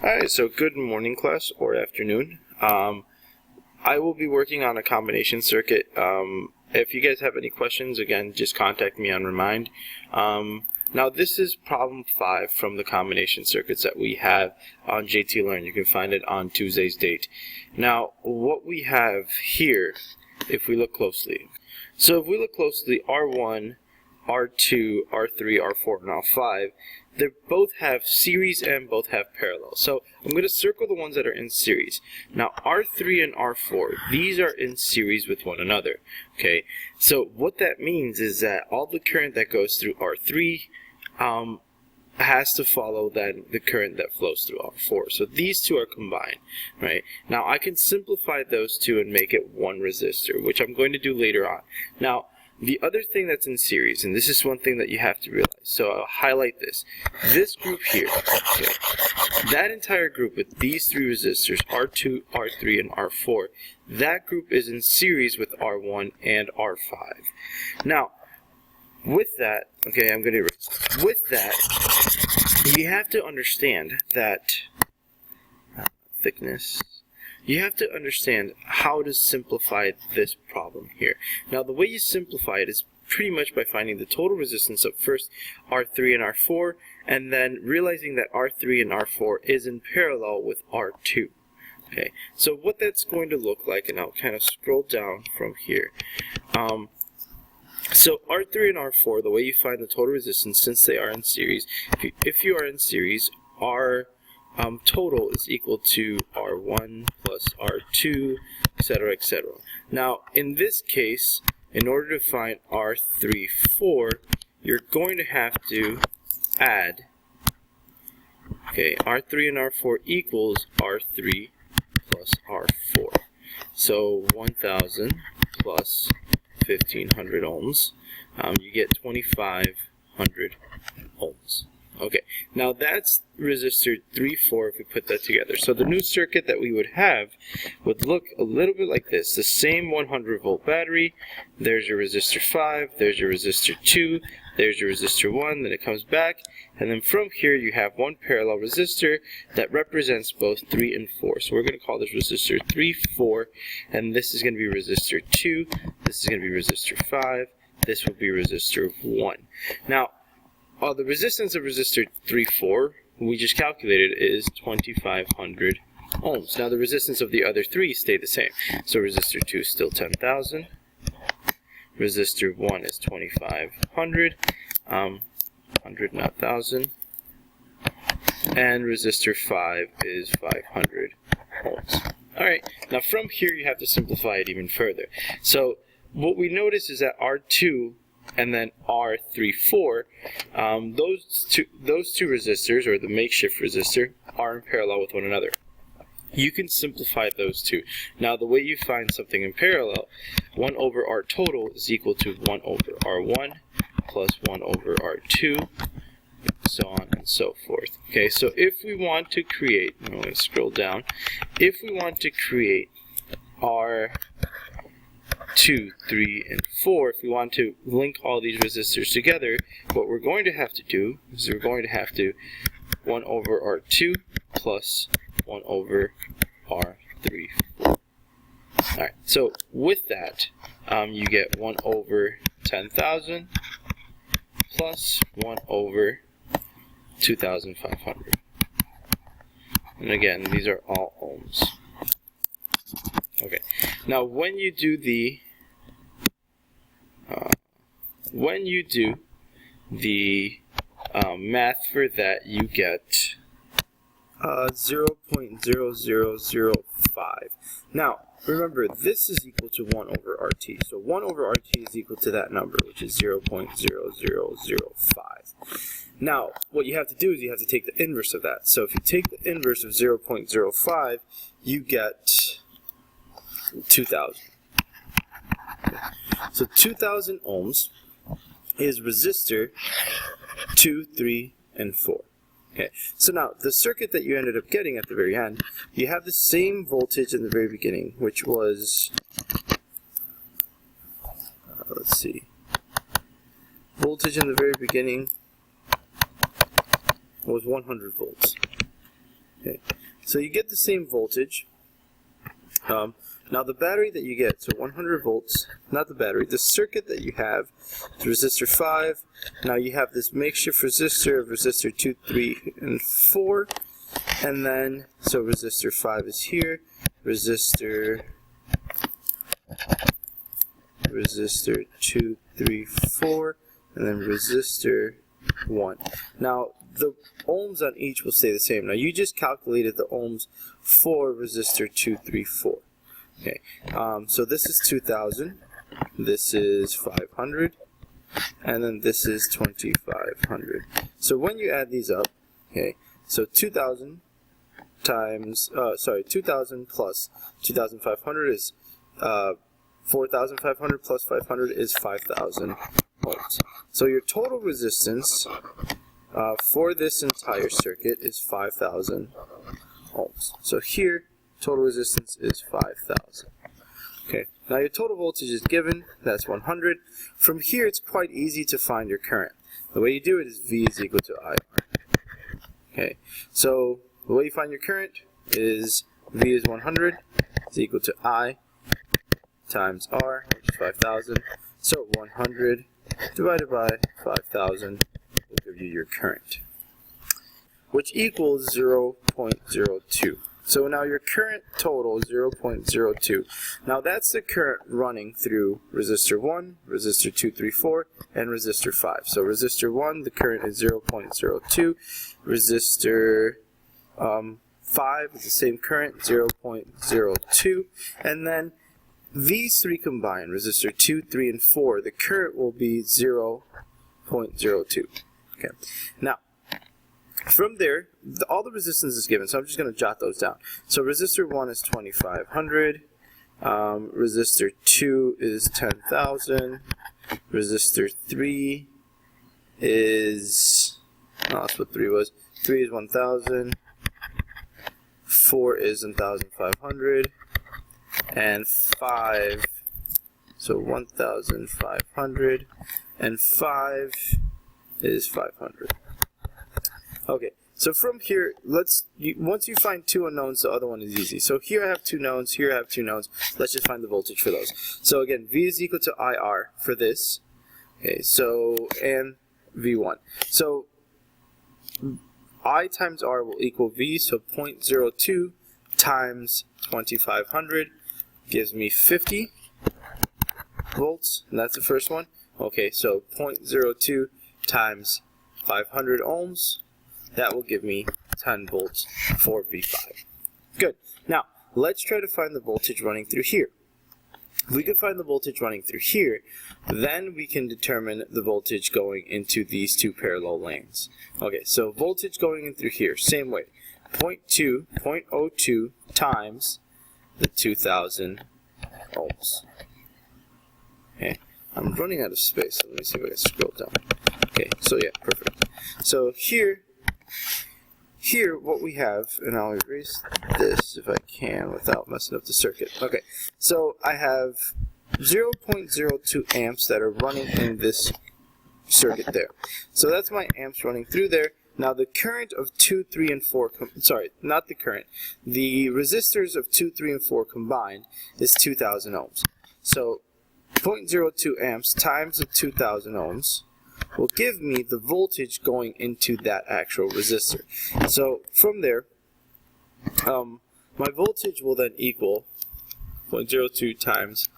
Alright, so good morning class or afternoon. I will be working on a combination circuit. If you guys have any questions, again, just contact me on Remind. Now this is problem 5 from the combination circuits that we have on JT Learn. You can find it on Tuesday's date. Now what we have here, if we look closely. So if we look closely, R1, R2, R3, R4, and R5, they both have series and both have parallel. So I'm going to circle the ones that are in series. Now R3 and R4, these are in series with one another. Okay, so what that means is that all the current that goes through R3 has to follow then the current that flows through R4. So these two are combined, right? Now I can simplify those two and make it one resistor, which I'm going to do later on. Now the other thing that's in series, and this is one thing that you have to realize, so I'll highlight this. This group here, okay, that entire group with these three resistors, R2, R3, and R4, that group is in series with R1 and R5. Now, with that, okay, with that, you have to understand that thickness. You have to understand how to simplify this problem here. Now the way you simplify it is pretty much by finding the total resistance of first R3 and R4, and then realizing that R3 and R4 is in parallel with R2. Okay, so what that's going to look like, and I'll kind of scroll down from here. So R3 and R4, the way you find the total resistance, since they are in series, if you are in series, total is equal to R1 plus R2, etc., etc. Now, in this case, in order to find R3, 4, you're going to have to add, okay, R3 and R4 equals R3 plus R4. So 1,000 plus 1,500 ohms, you get 2,500 ohms. Okay, now that's resistor 3, 4 if we put that together. So the new circuit that we would have would look a little bit like this. The same 100 volt battery, there's your resistor 5, there's your resistor 2, there's your resistor 1, then it comes back, and then from here you have one parallel resistor that represents both 3 and 4. So we're going to call this resistor 3, 4, and this is going to be resistor 2, this is going to be resistor 5, this will be resistor 1. Now, the resistance of resistor 3, 4, we just calculated, is 2,500 ohms. Now the resistance of the other three stay the same. So resistor 2 is still 10,000. Resistor 1 is 2,500. 100, not 1,000. And resistor 5 is 500 ohms. Alright, now from here you have to simplify it even further. So what we notice is that R2 and then R3, 4, those two resistors, or the makeshift resistor, are in parallel with one another. You can simplify those two. Now the way you find something in parallel, 1 over R total is equal to 1 over R1 plus 1 over R2, so on and so forth. Okay, so if we want to create, I'm going to scroll down, if we want to create R2, 3, and 4, if we want to link all these resistors together, what we're going to have to do is we're going to have to 1 over R2 plus 1 over R3, 4. Alright, so with that, you get 1 over 10,000 plus 1 over 2,500. And again, these are all ohms. Okay, now when you do the math for that, you get 0.0005. Now remember, this is equal to 1 over RT, so 1 over RT is equal to that number, which is 0.0005. Now what you have to do is you have to take the inverse of that. So if you take the inverse of 0.05, you get 2,000. So 2,000 ohms is resistor 2, 3, and 4. Okay, so now the circuit that you ended up getting at the very end, you have the same voltage in the very beginning, which was, let's see, voltage in the very beginning was 100 volts. Okay. So you get the same voltage. Now the battery that you get, so 100 volts, not the battery, the circuit that you have is resistor 5. Now you have this makeshift resistor of resistor 2, 3, and 4. And then, so resistor 5 is here, resistor 2, 3, 4, and then resistor 1. Now the ohms on each will stay the same. Now you just calculated the ohms for resistor 2, 3, 4. Okay, so this is 2000, this is 500, and then this is 2500. So when you add these up, okay, so 2000 times, 2000 plus 2500 is 4500 plus 500 is 5000 ohms. So your total resistance for this entire circuit is 5000 ohms. So here, total resistance is 5000. Okay, now your total voltage is given, that's 100. From here, it's quite easy to find your current. The way you do it is V is equal to IR. Okay, so the way you find your current is V is 100 is equal to I times R, which is 5000. So 100 divided by 5000 will give you your current, which equals 0.02. So now your current total is 0.02. Now that's the current running through resistor 1, resistor 2, 3, 4, and resistor 5. So resistor 1, the current is 0.02. Resistor 5 is the same current, 0.02. And then these three combined, resistor 2, 3, and 4, the current will be 0.02. Okay. Now, from there, all the resistance is given, so I'm just going to jot those down. So resistor 1 is 2500, resistor 2 is 10,000, resistor 3 is, that's what 3 was, 3 is 1,000, 4 is 1,500, and 5, so 1,500, and 5 is 500. Okay, so from here, once you find two unknowns, the other one is easy. So here I have two knowns, here I have two knowns. Let's just find the voltage for those. So again, V is equal to IR for this. Okay, so, and V1. So I times R will equal V, so 0.02 times 2500 gives me 50 volts, and that's the first one. Okay, so 0.02 times 500 ohms, that will give me 10 volts for V5. Good. Now, let's try to find the voltage running through here. If we can find the voltage running through here, then we can determine the voltage going into these two parallel lanes. Okay, so voltage going in through here, same way. 0.02 times the 2000 ohms. Okay, I'm running out of space, so let me see if I can scroll down. Okay, so yeah, perfect. So here what we have, and I'll erase this if I can without messing up the circuit. Okay, so I have 0.02 amps that are running in this circuit there. So that's my amps running through there. Now the current of 2, 3, and 4, sorry, not the current, the resistors of 2, 3, and 4 combined is 2000 ohms. So 0.02 amps times the 2000 ohms will give me the voltage going into that actual resistor. So from there, my voltage will then equal 0.02 times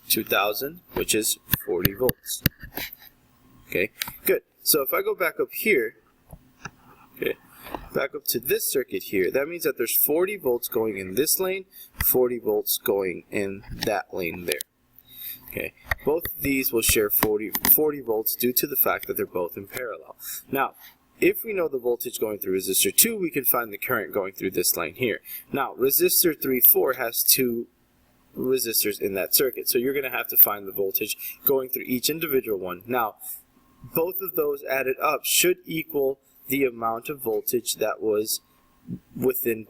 2000, which is 40 volts. Okay, good. So if I go back up here, okay, back up to this circuit here, that means that there's 40 volts going in this lane, 40 volts going in that lane there. Okay, both of these will share 40 volts due to the fact that they're both in parallel. Now, if we know the voltage going through resistor 2, we can find the current going through this line here. Now, resistor 3, 4 has two resistors in that circuit, so you're going to have to find the voltage going through each individual one. Now, both of those added up should equal the amount of voltage that was within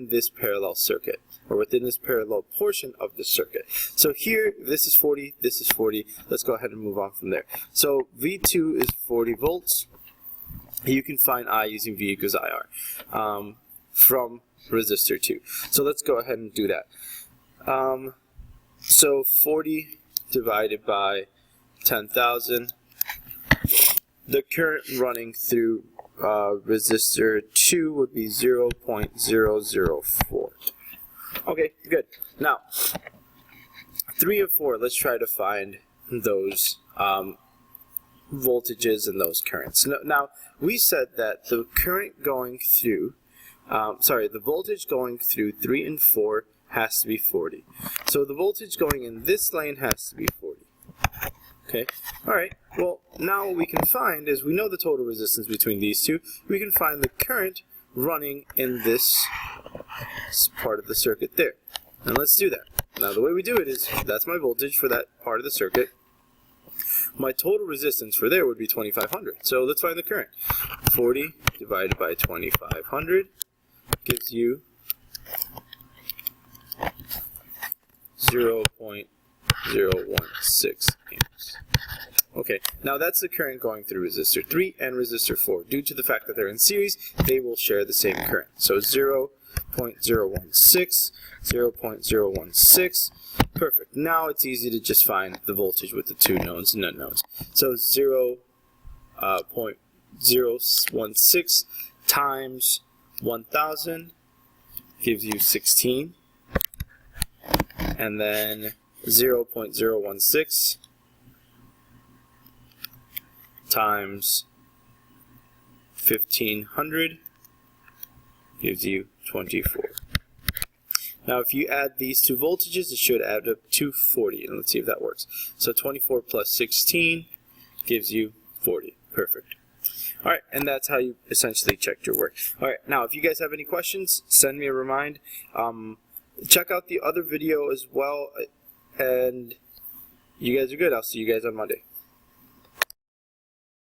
this parallel circuit, or within this parallel portion of the circuit. So here, this is 40, this is 40. Let's go ahead and move on from there. So V2 is 40 volts. You can find I using V equals IR. from resistor 2. So let's go ahead and do that. So 40 divided by 10,000. The current running through resistor 2 would be 0.004. Okay, good. Now, 3 and 4, let's try to find those voltages and those currents. Now, we said that the current going through, the voltage going through 3 and 4 has to be 40. So the voltage going in this lane has to be 40. Okay, alright, well, now what we can find is we know the total resistance between these two. We can find the current running in this part of the circuit there. And let's do that. Now the way we do it is, that's my voltage for that part of the circuit. My total resistance for there would be 2,500. So let's find the current. 40 divided by 2,500 gives you 0.016 amps. Okay, now that's the current going through resistor 3 and resistor 4. Due to the fact that they're in series, they will share the same current. So 0.016, 0.016. Perfect. Now it's easy to just find the voltage with the two nodes and unknowns. So 0.016 times 1,000 gives you 16. And then 0.016 times 1,500 gives you 24. Now if you add these two voltages, it should add up to 40, and let's see if that works. So 24 plus 16 gives you 40. Perfect. Alright, and that's how you essentially checked your work. Alright, now if you guys have any questions, send me a remind. Check out the other video as well, and you guys are good. I'll see you guys on Monday.